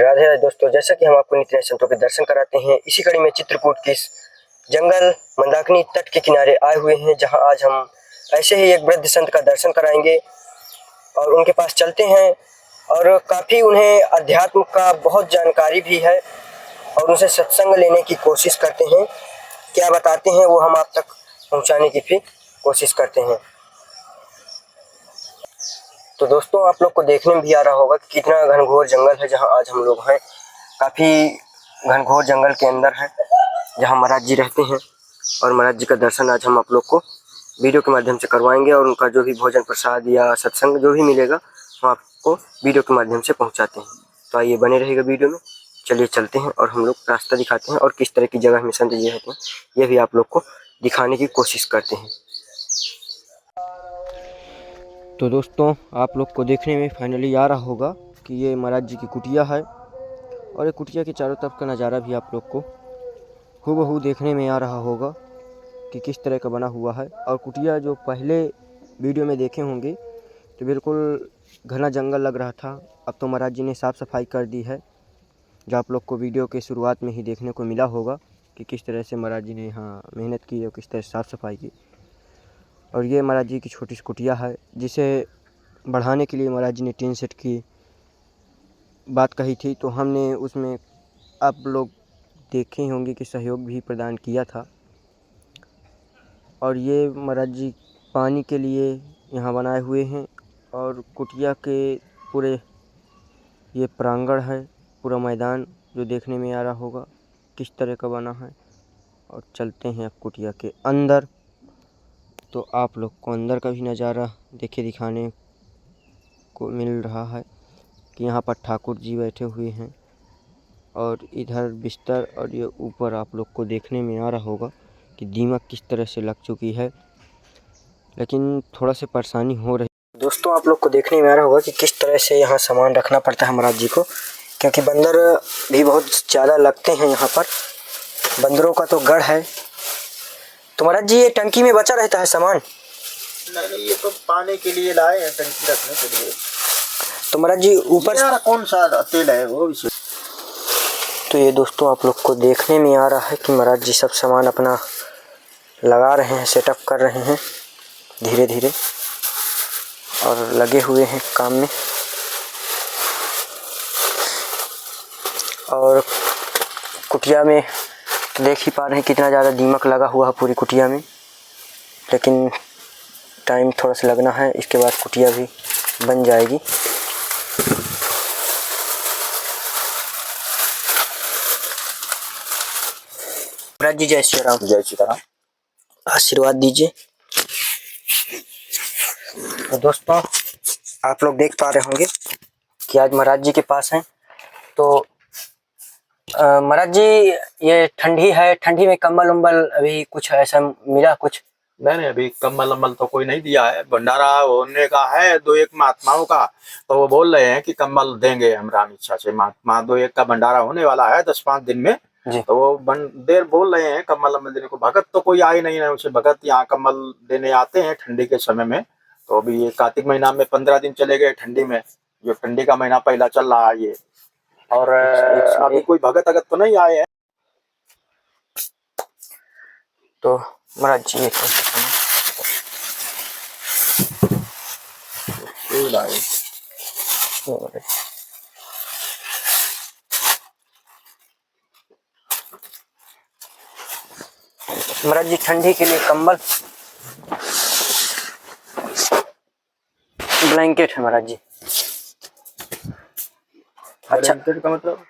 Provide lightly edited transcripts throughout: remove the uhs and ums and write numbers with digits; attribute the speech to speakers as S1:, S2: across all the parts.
S1: राधे राधे दोस्तों, जैसा कि हम आपको नित्य नए संतों के दर्शन कराते हैं, इसी कड़ी में चित्रकूट के इस जंगल मंदाकिनी तट के किनारे आए हुए हैं, जहां आज हम ऐसे ही एक वृद्ध संत का दर्शन कराएंगे और उनके पास चलते हैं। और काफ़ी उन्हें अध्यात्म का बहुत जानकारी भी है और उनसे सत्संग लेने की कोशिश करते हैं। क्या बताते हैं वो हम आप तक पहुंचाने की भी कोशिश करते हैं। तो दोस्तों, आप लोग को देखने में भी आ रहा होगा कि कितना घनघोर जंगल है जहां आज हम लोग हैं। काफ़ी घनघोर जंगल के अंदर है जहां महाराज जी रहते हैं और महाराज जी का दर्शन आज हम आप लोग को वीडियो के माध्यम से करवाएंगे और उनका जो भी भोजन प्रसाद या सत्संग जो भी मिलेगा हम आपको वीडियो के माध्यम से पहुंचाते हैं। तो आइए बने रहेगा वीडियो में। चलिए चलते हैं और हम लोग रास्ता दिखाते हैं और किस तरह की जगह में संत जी रहते हैं ये भी आप लोग को दिखाने की कोशिश करते हैं। तो दोस्तों, आप लोग को देखने में फाइनली आ रहा होगा कि ये महाराज जी की कुटिया है और ये कुटिया के चारों तरफ का नज़ारा भी आप लोग को हूबहू देखने में आ रहा होगा कि किस तरह का बना हुआ है। और कुटिया जो पहले वीडियो में देखे होंगे तो बिल्कुल घना जंगल लग रहा था। अब तो महाराज जी ने साफ़ सफाई कर दी है, जो आप लोग को वीडियो के शुरुआत में ही देखने को मिला होगा कि किस तरह से महाराज जी ने यहाँ मेहनत की और किस तरह साफ़ सफाई की। और ये महाराज जी की छोटी सी कुटिया है जिसे बढ़ाने के लिए महाराज जी ने टीन सेट की बात कही थी, तो हमने उसमें आप लोग देखे ही होंगे कि सहयोग भी प्रदान किया था। और ये महाराज जी पानी के लिए यहाँ बनाए हुए हैं और कुटिया के पूरे ये प्रांगण है, पूरा मैदान जो देखने में आ रहा होगा किस तरह का बना है। और चलते हैं अब कुटिया के अंदर, तो आप लोग को अंदर का भी नज़ारा देखे दिखाने को मिल रहा है कि यहाँ पर ठाकुर जी बैठे हुए हैं और इधर बिस्तर, और ये ऊपर आप लोग को देखने में आ रहा होगा कि दीमक किस तरह से लग चुकी है, लेकिन थोड़ा सा परेशानी हो रही है। दोस्तों, आप लोग को देखने में आ रहा होगा कि किस तरह से यहाँ सामान रखना पड़ता है महाराज जी को, क्योंकि बंदर भी बहुत ज़्यादा लगते हैं यहाँ पर। बंदरों का तो गढ़ है। तो महाराज जी, ये टंकी में बचा रहता है सामान?
S2: नहीं, ये तो पानी के लिए लाए हैं, टंकी रखने के लिए।
S1: तो महाराज जी ऊपर
S2: कौन सा तेल है वो भी?
S1: तो ये दोस्तों, आप लोग को देखने में आ रहा है कि महाराज जी सब सामान अपना लगा रहे हैं, सेटअप कर रहे हैं धीरे धीरे और लगे हुए हैं काम में। और कुटिया में तो देख ही पा रहे हैं कितना ज़्यादा दीमक लगा हुआ है पूरी कुटिया में, लेकिन टाइम थोड़ा सा लगना है, इसके बाद कुटिया भी बन जाएगी। महाराज जी, जय श्री राम।
S2: जय श्री राम।
S1: आशीर्वाद दीजिए। तो दोस्तों, आप लोग देख पा रहे होंगे कि आज महाराज जी के पास हैं। तो महाराज जी, ये ठंडी है, ठंडी में कंबल उम्बल अभी कुछ ऐसा मिला कुछ?
S2: नहीं, अभी कम्बल अम्बल तो कोई नहीं दिया है। भंडारा होने का है 2-1 महात्माओं का, तो वो बोल रहे हैं कि कम्बल देंगे हम राम इच्छा से। महात्मा 2-1 का भंडारा होने वाला है 10-5 दिन में, तो वो देर बोल रहे हैं कम्बल अम्बल देने को। भगत तो कोई आए नहीं है, उसे भगत यहाँ कम्बल देने आते हैं ठंडी के समय में। तो अभी ये कार्तिक महीना में 15 दिन चले गए ठंडी में, जो ठंडी का महीना पहला चल रहा है ये। और अभी कोई भगत अगत तो नहीं आए हैं।
S1: तो महाराज जी, महाराज जी ठंडी के लिए कंबल, ब्लैंकेट है महाराज जी। अच्छा,
S2: ब्लैंकेट का मतलब?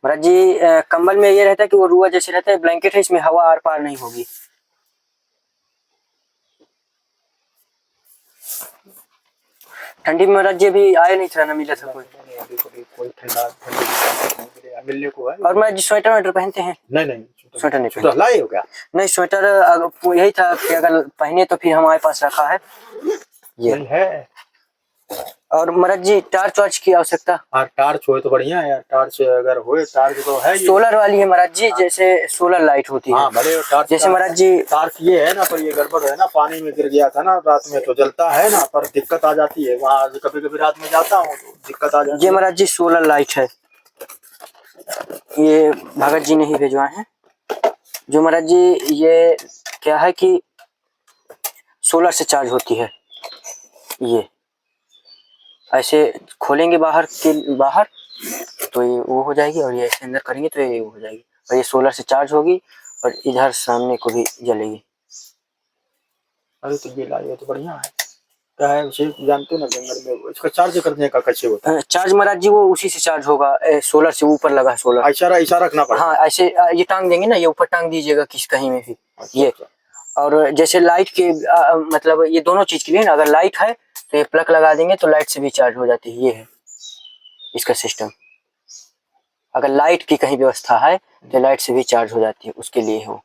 S1: महाराज जी कंबल में ये रहता है कि वो रुआ जैसे रहता है, ब्लैंकेट है, इसमें हवा आर पार नहीं होगी। ठंडी में महाराज जी अभी आए नहीं था ना, मिला था कोई
S2: अभी कोई ठंडा ठंडी मिलने को है।
S1: और महाराज जी स्वेटर वेटर पहनते हैं?
S2: नहीं
S1: स्वेटर नहीं
S2: स्वेटर लाए हो क्या?
S1: नहीं, स्वेटर यही था कि अगर पहने तो फिर हमारे पास रखा है ये
S2: है।
S1: और महाराज जी टार्च वार्च की आवश्यकता?
S2: हाँ टार्च हो तो बढ़िया है यार, टार्च अगर होए, टार्च तो है
S1: सोलर वाली है महाराज जी, जैसे सोलर लाइट होती है।
S2: हाँ भले टार्च
S1: जैसे महाराज जी
S2: टार्च ये है ना, पर ये गड़बड़ है ना, पानी में गिर गया था ना रात में, तो जलता है ना, पर दिक्कत आ जाती है वहाँ। कभी कभी रात में जाता हूँ तो दिक्कत आ जाती है।
S1: ये महाराज जी सोलर लाइट है, ये भगत जी ने ही भेजवाए हैं। जो महाराज जी ये क्या है कि सोलर से चार्ज होती है। ये ऐसे खोलेंगे बाहर तो ये वो हो जाएगी, और ये ऐसे अंदर करेंगे तो ये हो जाएगी, और ये सोलर से चार्ज होगी और इधर सामने को भी जलेगी।
S2: अरे तो ये लाइए तो बढ़िया है। क्या है उसे जानते हो ना, जंगल में इसका चार्ज करने का कैसे होता है?
S1: चार्ज महाराज जी वो उसी से चार्ज होगा, सोलर से ऊपर लगा है सोलर।
S2: ऐसा रखना पड़ेगा।
S1: हाँ ऐसे ये टांग देंगे ना, ये ऊपर टांग दीजिएगा किस कहीं में भी। ये और जैसे लाइट के मतलब ये दोनों चीज के लिए ना, अगर लाइट है तो ये प्लग लगा देंगे तो लाइट से भी चार्ज हो जाती है। ये है इसका सिस्टम। अगर लाइट की कहीं व्यवस्था है तो लाइट से भी चार्ज हो जाती है, उसके लिए हो।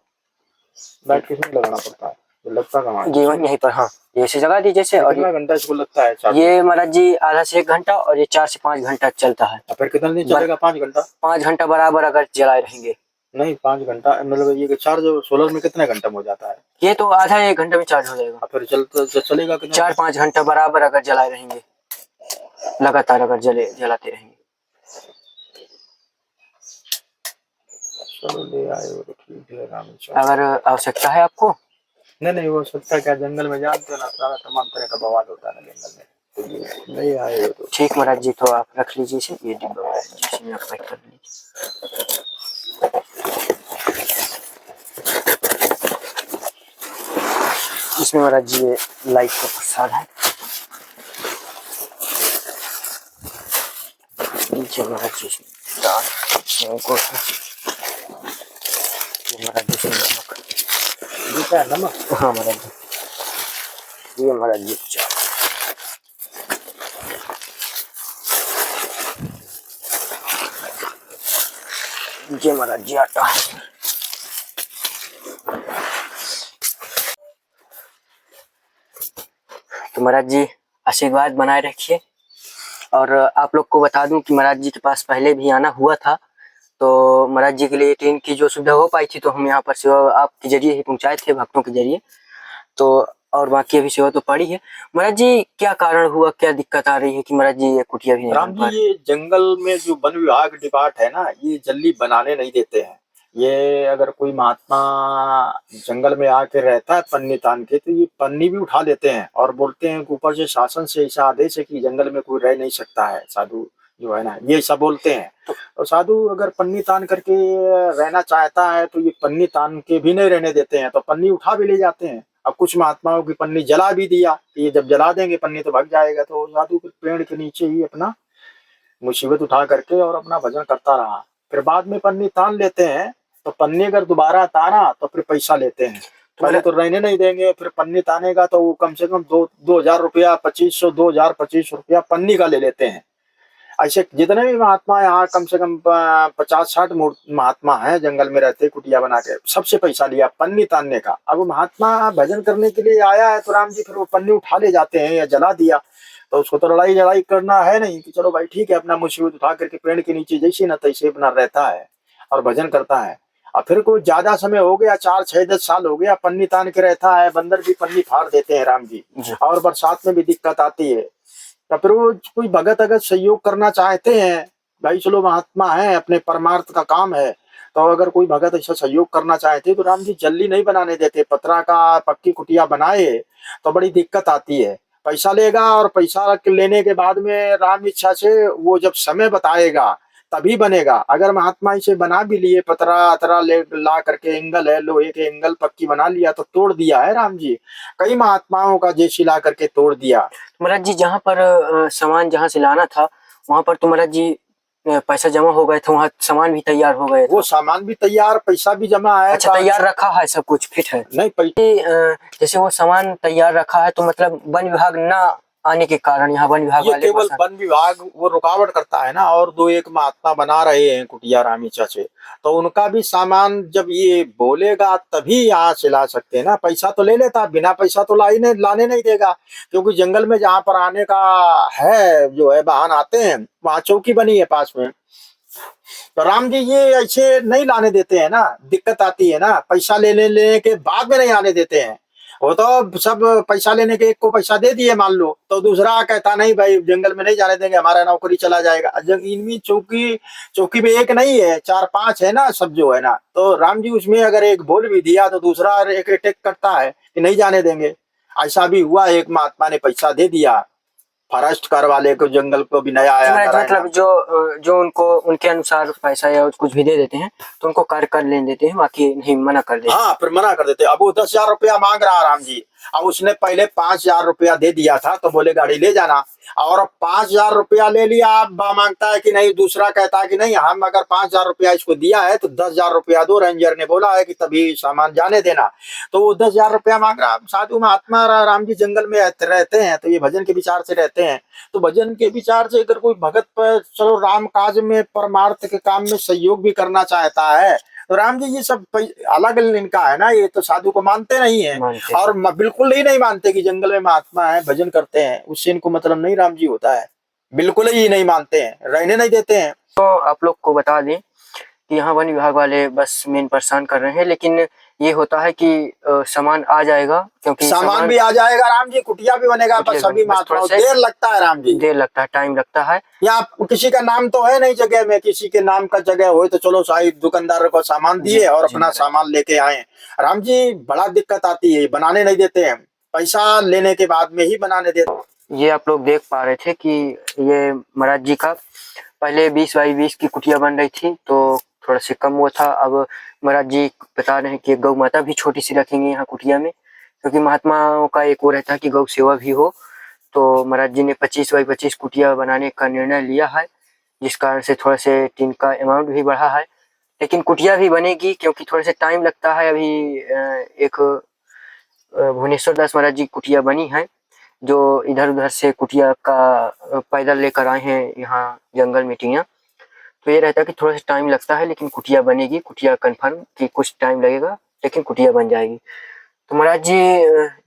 S2: लाइट किसमें लगाना पड़ता है? लगता कहाँ है?
S1: ये यहीं पर, हाँ ये ऐसे जगा दीजिए जैसे। और
S2: कितना घंटा इसको लगता है चार्ज?
S1: ये महाराज जी आधा से 1 घंटा, और ये 4 से 5 घंटा चलता है।
S2: फिर कितना दिन चलेगा? 5 घंटा?
S1: 5 घंटा बराबर अगर जलाए रहेंगे।
S2: नहीं 5 घंटा मतलब ये चार्ज सोलर में कितने घंटा हो जाता है?
S1: ये तो आधा 1 घंटा में चार्ज हो जाएगा।
S2: फिर चलेगा कितना?
S1: 4-5 घंटा बराबर अगर जलाए रहेंगे, लगातार अगर जलाते रहेंगे।
S2: चलो ले आए हो तो ठीक है।
S1: अगर आवश्यकता है आपको?
S2: नहीं वो सकता क्या, जंगल में जानते हो ना सारा तमाम तरह का बवाल होता है ना जंगल में, तो नहीं आए हो तो
S1: ठीक महाराज जी, तो आप रख लीजिए इसे, ये डिब्बा जिसमें आप पैक कर लीजिए। इसमें महाराज जी ये लाइट का प्रसाद है। नीचे महाराज जी दाल, महाराज जी नमक,
S2: नमक।
S1: हाँ महाराज जी ये महाराज जी चावल, ये महाराज जी आटा। तो महाराज जी आशीर्वाद बनाए रखिए। और आप लोग को बता दूं कि महाराज जी के पास पहले भी आना हुआ था, तो महाराज जी के लिए ट्रेन की जो सुविधा हो पाई थी तो हम यहाँ पर सेवा आपके जरिए ही पहुँचाए थे, भक्तों के जरिए। तो और बाकी अभी सेवा तो पड़ी है। महाराज जी क्या कारण हुआ, क्या दिक्कत आ रही है कि महाराज जी ये कुटिया भी नहीं
S2: राम जी? ये जंगल में जो वन विभाग डिपार्ट है ना, ये जल्दी बनाने नहीं देते हैं। ये अगर कोई महात्मा जंगल में आके रहता है पन्नी तान के, तो ये पन्नी भी उठा लेते हैं और बोलते हैं कि ऊपर से शासन से ऐसा आदेश है कि जंगल में कोई रह नहीं सकता है, साधु जो है ना, ये सब बोलते हैं। तो साधु अगर पन्नी तान करके रहना चाहता है तो ये पन्नी तान के भी नहीं रहने देते हैं, तो पन्नी उठा भी ले जाते हैं। अब कुछ महात्माओं की पन्नी जला भी दिया कि ये जब जला देंगे पन्नी तो भाग जाएगा, तो साधु पेड़ के नीचे ही अपना मुसीबत उठा करके और अपना भजन करता रहा। फिर बाद में पन्नी तान लेते हैं, तो पन्नी अगर दोबारा ताना तो फिर पैसा लेते हैं। पहले तो रहने नहीं देंगे, फिर पन्नी तानेगा तो वो कम से कम 2,000 रुपया, 2,500, 2,000, 25 रुपया पन्नी का ले लेते हैं। ऐसे जितने भी महात्मा यहाँ कम से कम 50-60 महात्मा हैं जंगल में रहते, कुटिया बना के, सबसे पैसा लिया पन्नी तानने का। अब महात्मा भजन करने के लिए आया है तो राम जी फिर वो पन्नी उठा ले जाते हैं या जला दिया, तो उसको तो लड़ाई करना है नहीं कि चलो भाई ठीक है, अपना मुसीबत उठा करके पेड़ के नीचे जैसे न तैसे अपना रहता है और भजन करता है। और फिर कोई ज्यादा समय हो गया, 4, 6, 10 साल हो गया, पन्नी तान के रहता है, बंदर भी पन्नी फाड़ देते हैं राम जी, और बरसात में भी दिक्कत आती है। तो फिर वो कोई भगत अगर सहयोग करना चाहते हैं, भाई चलो महात्मा है, अपने परमार्थ का काम है, तो अगर कोई भगत ऐसा सहयोग करना चाहते तो राम जी जल्दी नहीं बनाने देते। पतरा का पक्की कुटिया बनाए तो बड़ी दिक्कत आती है, पैसा लेगा और पैसा लेने के बाद में राम इच्छा से वो जब समय बताएगा तभी बनेगा। अगर महात्मा इसे बना भी लिए, पतरा अतरा ले ला करके, एंगल है लोहे के एंगल पक्की बना लिया, तो तोड़ दिया है राम जी, कई महात्माओं का जेसी ला करके तोड़ दिया।
S1: महाराज जी जहाँ पर सामान जहाँ से लाना था वहां पर तो महाराज जी पैसा जमा हो गए थे, वहाँ सामान भी तैयार हो गए थे।
S2: वो सामान भी तैयार, पैसा भी जमा है।
S1: अच्छा, तैयार रखा है, सब कुछ फिट है।
S2: नहीं
S1: जैसे वो सामान तैयार रखा है, तो मतलब वन विभाग ना आने के कारण यहाँ वन विभाग
S2: ये
S1: वाले
S2: केवल वन विभाग वो रुकावट करता है ना। और दो एक महात्मा बना रहे हैं कुटिया रामी चाचे, तो उनका भी सामान जब ये बोलेगा तभी यहाँ से ला सकते हैं ना। पैसा तो ले लेता, बिना पैसा तो लाने नहीं देगा, क्योंकि जंगल में जहाँ पर आने का है जो है वाहन आते हैं, वहाँ चौकी बनी है पास में। तो राम जी ये ऐसे नहीं लाने देते हैं ना, दिक्कत आती है ना। पैसा लेने के बाद में नहीं आने देते हैं। वो तो सब पैसा लेने के एक को पैसा दे दिए मान लो, तो दूसरा कहता नहीं भाई जंगल में नहीं जाने देंगे, हमारा नौकरी चला जाएगा। इनमें चौकी में एक नहीं है, 4-5 है ना सब जो है ना। तो राम जी उसमें अगर एक बोल भी दिया तो दूसरा एक अटैक करता है कि नहीं जाने देंगे। ऐसा भी हुआ, एक महात्मा ने पैसा दे दिया फॉरेस्ट कार वाले को, जंगल को भी नया आया।
S1: मतलब जो उनको उनके अनुसार पैसा या कुछ भी दे देते हैं, तो उनको कार्य कर लेने देते हैं, बाकी नहीं मना कर देते।
S2: हाँ, फिर मना कर देते। अब वो 10,000 रुपया मांग रहा राम जी। अब उसने पहले 5,000 रुपया दे दिया था, तो बोले गाड़ी ले जाना। और 5,000 रुपया ले लिया, अब मांगता है कि नहीं, दूसरा कहता है कि नहीं, हम अगर 5,000 रुपया इसको दिया है तो 10,000 रुपया दो, रेंजर ने बोला है कि तभी सामान जाने देना। तो वो 10,000 रुपया मांग रहा। साधु महात्मा राम जी जंगल में रहते हैं, तो ये भजन के विचार से रहते हैं। तो भजन के विचार से अगर कोई भगत पर चलो राम काज में परमार्थ के काम में सहयोग भी करना चाहता है, तो राम जी ये सब अलग इनका है ना। ये तो साधु को मानते नहीं है, और बिल्कुल ही नहीं मानते कि जंगल में महात्मा है भजन करते हैं, उससे इनको मतलब नहीं राम जी होता है। बिल्कुल ही नहीं मानते हैं, रहने नहीं देते हैं।
S1: तो आप लोग को बता दें कि यहाँ वन विभाग वाले बस मेन परेशान कर रहे हैं, लेकिन ये होता है कि सामान आ जाएगा, क्योंकि
S2: सामान भी आ जाएगा राम जी, कुटिया भी बनेगा, पर सभी महात्माओं देर लगता है राम जी,
S1: देर लगता है, टाइम लगता है।
S2: यहाँ किसी का नाम तो है नहीं जगह में, किसी के नाम का जगह हो तो चलो शायद दुकानदार को सामान दिए और अपना सामान लेके आए। राम जी बड़ा दिक्कत आती है, बनाने नहीं देते हैं, पैसा लेने के बाद में ही बनाने देते।
S1: ये आप लोग देख पा रहे थे कि ये महाराज जी का पहले 20x20 की कुटिया बन रही थी, तो थोड़ा से कम हुआ था। अब महाराज जी बता रहे हैं कि गौ माता भी छोटी सी रखेंगे यहाँ कुटिया में, क्योंकि महात्माओं का एक वो रहता है कि गौ सेवा भी हो। तो महाराज जी ने 25x25 कुटिया बनाने का निर्णय लिया है, जिस कारण से थोड़ा से टीन का अमाउंट भी बढ़ा है। लेकिन कुटिया भी बनेगी, क्योंकि थोड़ा से टाइम लगता है। अभी एक भुवनेश्वर दास महाराज जी कुटिया बनी है, जो इधर उधर से कुटिया का पैदल लेकर आए हैं यहाँ जंगल में टियाँ। तो ये रहता है कि थोड़ा सा टाइम लगता है, लेकिन कुटिया बनेगी। कुटिया कंफर्म कि कुछ टाइम लगेगा, लेकिन कुटिया बन जाएगी। तो महाराज जी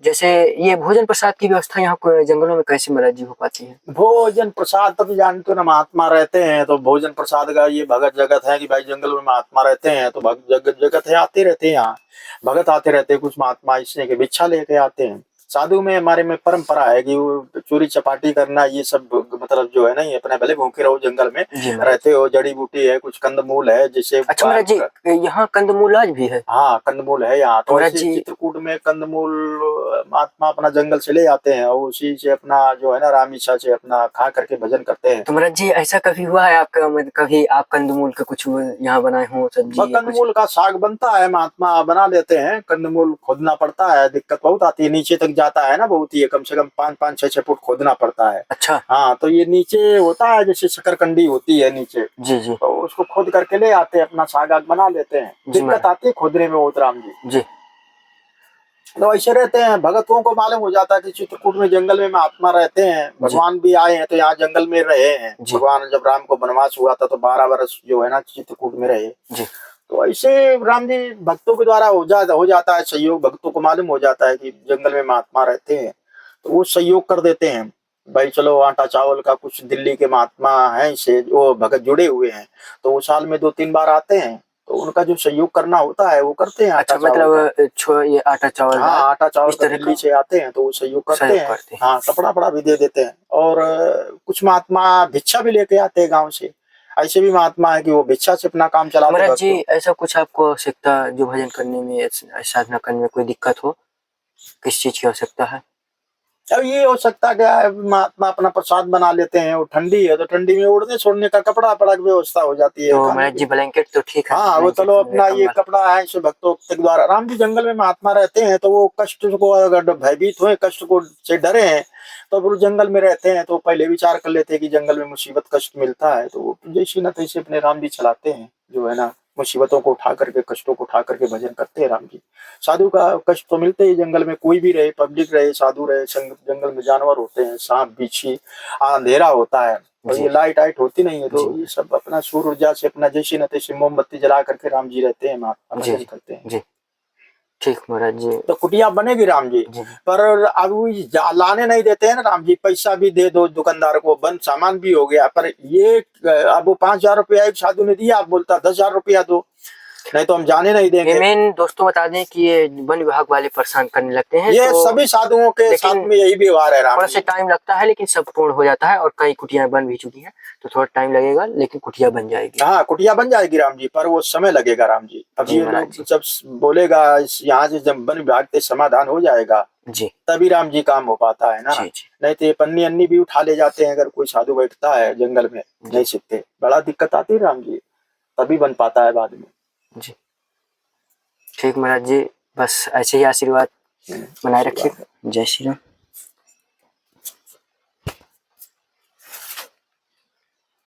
S1: जैसे ये भोजन प्रसाद की व्यवस्था यहाँ जंगलों में कैसे महाराज जी हो पाती है?
S2: भोजन प्रसाद तभी जानते हो ना, महात्मा रहते हैं तो भोजन प्रसाद का ये भगत जगत है कि भाई जंगल में महात्मा रहते हैं तो भगत जगत है, आते रहते हैं यहाँ भगत आते रहते हैं। कुछ महात्मा इसने के भिक्षा लेके आते हैं। साधु में हमारे में परंपरा है कि वो चोरी चपाटी करना ये सब मतलब जो है ना, ये अपने भले भूखे रहो, जंगल में रहते हो, जड़ी बूटी है, कुछ कंदमूल है जैसे।
S1: अच्छा महाराज जी, यहाँ कंदमूल आज भी है?
S2: हाँ, कंदमूल है यहाँ। तो चित्रकूट में कंदमूल महात्मा अपना जंगल से ले आते हैं और उसी से अपना जो है ना राम इच्छा से अपना खा करके भजन करते हैं।
S1: तो महाराज जी ऐसा कभी हुआ है आपका, मतलब कभी आप कंदमूल का कुछ यहाँ बनाए हो सब्जी?
S2: कंदमूल का साग बनता है, महात्मा बना देते हैं। कंदमूल खोदना पड़ता है, दिक्कत बहुत आती है, नीचे तक जाता है ना बहुत ही, कम से कम 5-6 फुट खोदना पड़ता है।
S1: अच्छा।
S2: हाँ, तो ये नीचे होता है जैसे शकरकंडी होती है नीचे
S1: जी।
S2: तो उसको खोद करके ले आते हैं, अपना साग आग बना लेते हैं। दिक्कत आती है खोदने में बहुत राम जी। तो ऐसे रहते हैं। भगतों को मालूम हो जाता है कि चित्रकूट में जंगल में महात्मा रहते हैं, भगवान भी आए हैं तो यहाँ जंगल में रहे हैं। भगवान जब राम को वनवास हुआ था तो 12 वर्ष जो है ना चित्रकूट में रहे। तो ऐसे राम जी भक्तों के द्वारा हो जाता है सहयोग। भक्तों को मालूम हो जाता है कि जंगल में महात्मा रहते हैं तो वो सहयोग कर देते हैं। भाई चलो आटा चावल का, कुछ दिल्ली के महात्मा हैं से वो भगत जुड़े हुए हैं तो वो साल में 2-3 बार आते हैं, तो उनका जो सहयोग करना होता है वो करते हैं।
S1: अच्छा, मतलब ये आटा चावल,
S2: हाँ आटा चावल दिल्ली से आते हैं तो वो सहयोग करते हैं। हाँ, कपड़ा भी दे देते हैं। और कुछ महात्मा भिक्षा भी लेके आते हैं गाँव से। ऐसे भी महात्मा है कि वो भिक्षा से अपना काम चलाते हैं।
S1: महाराज जी ऐसा कुछ आपको आवश्यकता जो भजन करने में, साधना करने में कोई दिक्कत हो, किस चीज की आवश्यकता है?
S2: अब ये हो सकता क्या है, महात्मा अपना प्रसाद बना लेते हैं, वो ठंडी है तो ठंडी में ओढ़ने छोड़ने का कपड़ा पड़ा की व्यवस्था हो जाती है।
S1: तो महाराज जी ब्लैंकेट तो ठीक है,
S2: हाँ वो चलो अपना ये कपड़ा है इसे भक्तों के द्वारा। राम जी जंगल में महात्मा रहते हैं तो वो कष्ट को अगर भयभीत हुए, कष्ट को से डरे हैं तो वो जंगल में रहते हैं तो पहले विचार कर लेते हैं कि जंगल में मुसीबत कष्ट मिलता है तो वो जैसे न तैसे अपने राम जी चलाते हैं, जो है ना मुसीबतों को उठा करके, कष्टों को उठा करके भजन करते हैं राम जी। साधु का कष्ट तो मिलते ही जंगल में, कोई भी रहे, पब्लिक रहे, साधु रहे, जंगल में जानवर होते हैं, सांप बिच्छी, अंधेरा होता है और ये लाइट होती नहीं है तो ये सब अपना सूर्य ऊर्जा से अपना जैसे न तैसे मोमबत्ती जला करके राम जी रहते हैं, महात्मा भजन करते हैं
S1: जी। ठीक महाराज जी। तो
S2: कुटिया बनेगी राम जी, पर अब लाने नहीं देते हैं ना राम जी। पैसा भी दे दो दुकानदार को, बंद सामान भी हो गया, पर ये अब वो 5,000 रुपया एक साधु ने दिया, आप बोलता 10,000 रुपया दो, नहीं तो हम जाने नहीं देंगे।
S1: मेन दोस्तों बता दें कि ये वन विभाग वाले परेशान करने लगते हैं,
S2: ये तो सभी साधुओं के साथ में यही व्यवहार है राम जी।
S1: थोड़ा सा टाइम लगता है लेकिन सब पूर्ण हो जाता है और कई कुटिया बन भी चुकी हैं, तो थोड़ा टाइम लगेगा लेकिन कुटिया बन जाएगी।
S2: हाँ कुटिया बन जाएगी राम जी, पर वो समय लगेगा राम जी। अब ये लोग जब बोलेगा यहाँ से जब वन विभाग से समाधान हो जाएगा जी, तभी राम जी काम हो पाता है ना। नहीं तो ये पन्नी अन्नी भी उठा ले जाते हैं, अगर कोई साधु बैठता है जंगल में नहीं सीखते, बड़ा दिक्कत आती है राम जी, तभी बन पाता है बाद में जी। ठीक महाराज जी, बस ऐसे ही आशीर्वाद बनाए रखिए। जय श्री राम।